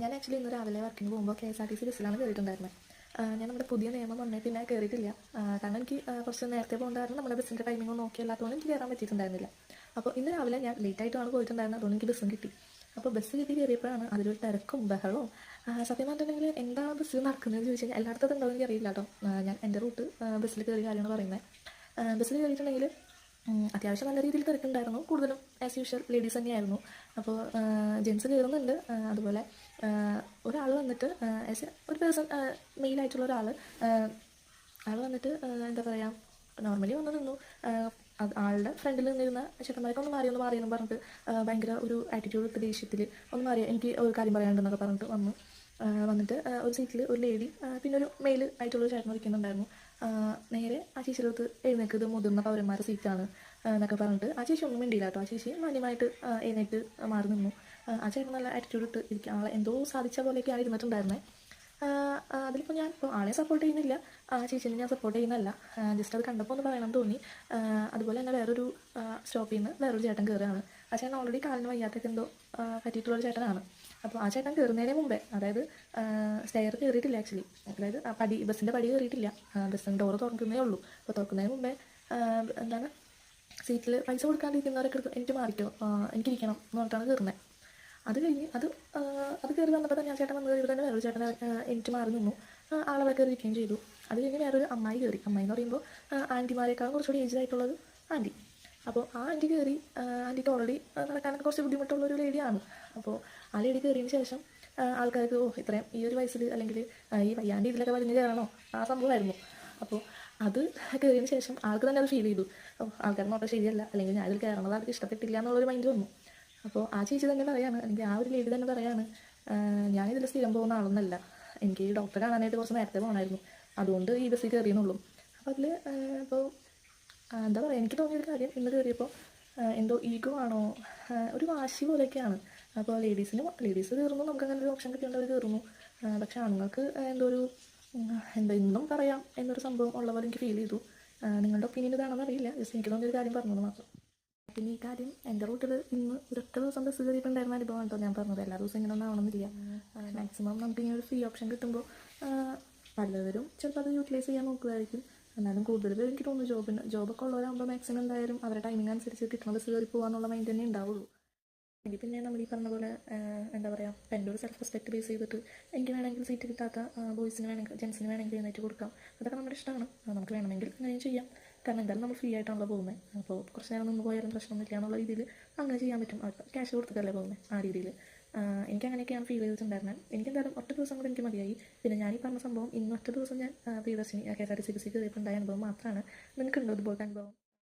ഞാൻ ആക്ച്വലി ഇന്ന് രാവിലെ വർക്കിന് പോകുമ്പോൾ KSRTC ബസ്സിലാണ് കയറിയിട്ടുണ്ടായിരുന്നത്. ഞാൻ നമ്മുടെ പുതിയ നിയമം വന്നേ പിന്നെ കയറിയിട്ടില്ല. കാരണം എനിക്ക് കുറച്ച് നേരത്തെ പോകേണ്ട കാരണം നമ്മുടെ ബസ്സിൻ്റെ ടൈമിംഗ് നോക്കിയല്ലാത്തതുകൊണ്ട് എനിക്ക് കയറാൻ പറ്റിയിട്ടുണ്ടായിരുന്നില്ല. അപ്പോൾ ഇന്ന് രാവിലെ ഞാൻ ലേറ്റായിട്ടാണ് പോയിട്ടുണ്ടായിരുന്നത്, അതുകൊണ്ട് എനിക്ക് ബസ്സും കിട്ടി. അപ്പോൾ ബസ് കിട്ടി കയറിയപ്പോഴാണ് അതിലൊരു തിരക്കും ബഹളവും. സത്യം പറഞ്ഞിട്ടുണ്ടെങ്കിൽ എന്താണ് ബസ്സിൽ നടക്കുന്നതെന്ന് ചോദിച്ചു കഴിഞ്ഞാൽ എല്ലായിടത്തും ഉണ്ടോ എന്ന് എനിക്ക് അറിയില്ല കേട്ടോ. ഞാൻ എൻ്റെ റൂട്ട് ബസ്സിൽ കയറിയ കാര്യമാണ് പറയുന്നത്. ബസ്സിൽ കയറിയിട്ടുണ്ടെങ്കിൽ അത്യാവശ്യം നല്ല രീതിയിൽ തിരക്കുണ്ടായിരുന്നു. കൂടുതലും ആസ് യൂഷ്വൽ ലേഡീസ് തന്നെയായിരുന്നു. അപ്പോൾ ജെൻസ് കയറുന്നുണ്ട്. അതുപോലെ ഒരാൾ വന്നിട്ട് ആസ് ഒരു പേഴ്സൺ മെയിലായിട്ടുള്ള ഒരാൾ വന്നിട്ട് എന്താ പറയുക, നോർമലി വന്ന് നിന്നു. ആളുടെ ഫ്രണ്ടിൽ നിന്നിരുന്ന ചേട്ടന്മാരൊക്കെ ഒന്ന് മാറിയെന്ന് പറഞ്ഞിട്ട് ഭയങ്കര ഒരു ആറ്റിറ്റ്യൂഡ് ഇട്ട് ദേഷ്യത്തിൽ ഒന്ന് മാറിയ എനിക്ക് ഒരു കാര്യം പറയാനുണ്ടെന്നൊക്കെ പറഞ്ഞിട്ട് വന്നിട്ട് ഒരു സീറ്റിൽ ഒരു ലേഡി പിന്നെ ഒരു മെയിൽ ആയിട്ടുള്ളൊരു ചേട്ടൻ ഇരിക്കുന്നുണ്ടായിരുന്നു. നേരെ ആ ചേച്ചിയുടെ അടുത്ത് എഴുന്നേക്ക്, ഇത് മുതിർന്ന പൗരന്മാരുടെ സീറ്റാണ് എന്നൊക്കെ പറഞ്ഞിട്ട് ആ ചേച്ചി ഒന്നും മിണ്ടിയില്ല കേട്ടോ. ആ ചേച്ചി മാന്യമായിട്ട് എഴുന്നേറ്റ് മാറി നിന്നു. ആ ചേട്ടൻ നല്ല ആറ്റിറ്റ്യൂഡ് ഇട്ട് ഇരിക്കുക, ആളെ എന്തോ സാധിച്ച പോലെയൊക്കെയാണ് ഇരുന്നിട്ടുണ്ടായിരുന്നത്. അതിലിപ്പോൾ ഞാൻ ഇപ്പോൾ ആളെ സപ്പോർട്ട് ചെയ്യുന്നില്ല, ആ ചേച്ചിനെ ഞാൻ സപ്പോർട്ട് ചെയ്യുന്നല്ല. ജസ്റ്റ് അത് കണ്ടപ്പോൾ ഒന്ന് പറയണം തോന്നി. അതുപോലെ തന്നെ വേറൊരു സ്റ്റോപ്പിൽ നിന്ന് വേറൊരു ചേട്ടൻ കയറുകയാണ്. ആ ചേട്ടൻ ഓൾറെഡി കാലിന് വയ്യാത്തൊക്കെ എന്തോ പറ്റിയിട്ടുള്ളൊരു ചേട്ടനാണ്. അപ്പോൾ ആ ചേട്ടൻ കയറുന്നതിന് മുമ്പേ, അതായത് സ്റ്റെയർ കയറിയിട്ടില്ല ആക്ച്വലി, അതായത് ബസ്സിൻ്റെ പടി കയറിയിട്ടില്ല, ബസ്സിൻ്റെ ഡോറ് തുറക്കുന്നേ ഉള്ളൂ. അപ്പോൾ തുറക്കുന്നതിന് മുമ്പേ എന്താണ് സീറ്റിൽ പൈസ കൊടുക്കാണ്ടിരിക്കുന്നവരൊക്കെ എനിക്ക് മാറിക്കോ, എനിക്കിരിക്കണം എന്ന് പറഞ്ഞിട്ടാണ് കയറുന്നത്. അത് കഴിഞ്ഞ് അത് കയറി വന്നപ്പോൾ തന്നെ ആ ചേട്ടൻ വന്ന് കയറി തന്നെ വേറൊരു ചേട്ടൻ എനിക്ക് മാറി നിന്നു. ആളവിടെ കയറിയിരിക്കുകയും ചെയ്തു. അത് കഴിഞ്ഞ് വേറൊരു അമ്മായി കയറി. അമ്മായി എന്ന് പറയുമ്പോൾ ആൻറ്റിമാരെക്കാളും കുറച്ചുകൂടി ഏജ്ഡ് ആയിട്ടുള്ളൊരു ആൻറ്റി. അപ്പോൾ ആ ആൻറ്റി കയറി. ആൻറ്റിക്ക് ഓൾറെഡി നടക്കാനൊക്കെ കുറച്ച് ബുദ്ധിമുട്ടുള്ളൊരു ലേഡിയാണ്. അപ്പോൾ ആ ലേഡി കയറിയതിന് ശേഷം ആൾക്കാർക്ക് ഇത്രയും ഈ ഒരു വയസ്സിൽ അല്ലെങ്കിൽ ഈ വയ്യാണ്ട് ഇതിലൊക്കെ വലിഞ്ഞ് കയറണോ, ആ സംഭവമായിരുന്നു. അപ്പോൾ അത് കയറിയതിന് ശേഷം ആൾക്ക് തന്നെ അത് ഫീൽ ചെയ്തു. ആൾക്കാർ നോട്ടം ശരിയല്ല, അല്ലെങ്കിൽ ഞാൻ ഇതിൽ കയറണത് ആൾക്ക് ഇഷ്ടപ്പെട്ടില്ല എന്നുള്ളൊരു മൈൻഡ് വന്നു. അപ്പോൾ ആ ചേച്ചി തന്നെ പറയാണ്, അല്ലെങ്കിൽ ആ ഒരു ലേഡി തന്നെ പറയാണ്, ഞാനിതിൽ സ്ഥിരം പോകുന്ന ആളൊന്നല്ല, എനിക്ക് ഈ ഡോക്ടറെ കാണാനായിട്ട് കുറച്ച് നേരത്തെ പോകണമായിരുന്നു, അതുകൊണ്ട് ഈ ബസ്സിൽ കയറിയെന്നുള്ളൂ. അപ്പോൾ അതിൽ ഇപ്പോൾ എന്താ പറയുക, എനിക്ക് തോന്നിയൊരു കാര്യം ഇന്ന് കയറിയപ്പോൾ എന്തോ ഈഗോ ആണോ, ഒരു വാശി പോലെയൊക്കെയാണ്. അപ്പോൾ ലേഡീസ് കയറുന്നു, നമുക്ക് അങ്ങനെ ഒരു ഓപ്ഷൻ കിട്ടിയേണ്ടവർ കയറുന്നു. പക്ഷേ ആണുങ്ങൾക്ക് എന്തോ ഒരു ഇന്നും പറയാം എന്നൊരു സംഭവം ഉള്ള പോലെ എനിക്ക് ഫീൽ ചെയ്തു. നിങ്ങളുടെ ഒപ്പീനിയൻ ഇതാണെന്ന് അറിയില്ല, ജസ്റ്റ് എനിക്ക് തോന്നിയൊരു കാര്യം പറഞ്ഞത് മാത്രം. പിന്നെ ഈ കാര്യം എൻ്റെ റൂട്ടിൽ ഇന്ന് ഒരൊറ്റ ദിവസം ബസ് കയറിയിട്ടുണ്ടായിരുന്ന അനുഭവം കേട്ടോ ഞാൻ പറഞ്ഞത്. എല്ലാ ദിവസവും ഇങ്ങനെ ഒന്നും ആവണമെന്നില്ല. മാക്സിമം നമുക്ക് ഇങ്ങനെ ഒരു ഫ്രീ ഓപ്ഷൻ കിട്ടുമ്പോൾ പലവരും ചിലപ്പോൾ അത് യൂട്ടിലൈസ് ചെയ്യാൻ നോക്കുമായിരിക്കും. എന്നാലും കൂടുതൽ പേര് എനിക്ക് തോന്നുന്നു ജോബൊക്കെ ഉള്ളവരാകുമ്പോൾ മാക്സിമം എന്തായാലും അവരുടെ ടൈമിംഗ് അനുസരിച്ച് കിട്ടുന്ന ബസ് കയറി പോകാന്നുള്ള മൈൻഡ് തന്നെ ഉണ്ടാവുള്ളൂ. എങ്കിൽ പിന്നെ നമ്മൾ ഈ പറഞ്ഞ പോലെ എന്താ പറയുക, എൻ്റെ ഒരു സെൽഫ് റെസ്പെക്റ്റ് ബേസ് ചെയ്തിട്ട് എനിക്ക് വേണമെങ്കിൽ സീറ്റ് കിട്ടാത്ത ബോയ്സിന് വേണമെങ്കിൽ ജെൻസിന് വേണമെങ്കിൽ എഴുന്നേറ്റ് കൊടുക്കാം. അതൊക്കെ നമ്മുടെ ഇഷ്ടമാണ്, നമുക്ക് വേണമെങ്കിൽ അങ്ങനെയും ചെയ്യാം. കാരണം എന്തായാലും നമ്മൾ ഫ്രീ ആയിട്ടാണല്ലോ പോകുന്നത്. അപ്പോൾ കുറച്ച് നേരം നിന്ന് പോയാലും പ്രശ്നമൊന്നുമില്ല എന്നുള്ള രീതിയിൽ അങ്ങനെ ചെയ്യാൻ പറ്റും. അവർക്ക് ക്യാഷ് കൊടുത്തിട്ടല്ലേ പോകുന്നത്, ആ രീതിയിൽ എനിക്ക് അങ്ങനെയൊക്കെയാണ് ഫീൽ ചെയ്തിട്ടുണ്ടായിരുന്നത്. എനിക്കെന്തായാലും ഒറ്റ ദിവസം കൂടെ എനിക്ക് മതിയായി. പിന്നെ ഞാൻ ഈ പറഞ്ഞ സംഭവം ഇന്ന് ഒറ്റ ദിവസം ഞാൻ പ്രിയദർശിനി KSRTC ബസ്സിൽ കയറിയിട്ടുണ്ടായ അനുഭവം മാത്രമാണ്. നിങ്ങൾക്കുണ്ടോ ഇതുപോലത്തെ അനുഭവം?